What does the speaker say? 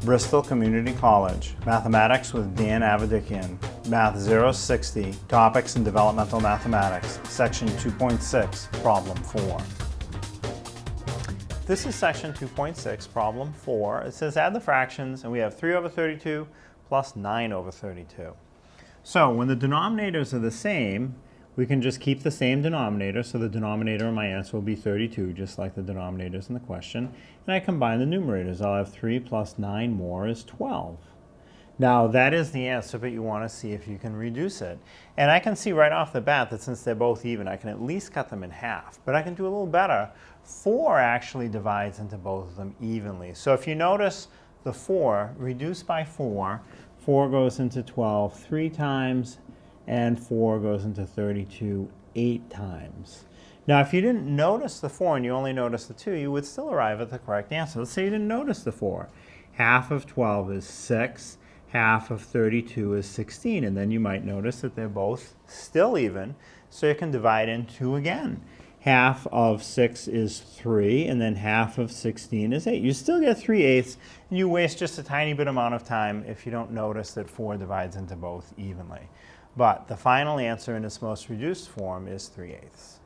Bristol Community College, Mathematics with Dan Avedikian, Math 060, Topics in Developmental Mathematics, Section 2.6, Problem 4. This is Section 2.6, Problem 4. It says add the fractions, and we have 3 over 32 plus 9 over 32. So when the denominators are the same, we can just keep the same denominator, so the denominator in my answer will be 32, just like the denominators in the question. And I combine the numerators. I'll have 3 plus 9 more is 12. Now that is the answer, but you want to see if you can reduce it. And I can see right off the bat that since they're both even, I can at least cut them in half. But I can do a little better. 4 actually divides into both of them evenly. So if you notice the 4, reduced by 4, 4 goes into 12 3 times, and 4 goes into 32 8 times. Now, if you didn't notice the 4 and you only noticed the 2, you would still arrive at the correct answer. Let's say you didn't notice the 4. Half of 12 is 6. Half of 32 is 16. And then you might notice that they're both still even, so you can divide in 2 again. Half of 6 is 3, and then half of 16 is 8. You still get 3/8, and you waste just a tiny bit amount of time if you don't notice that 4 divides into both evenly. But the final answer in its most reduced form is 3/8.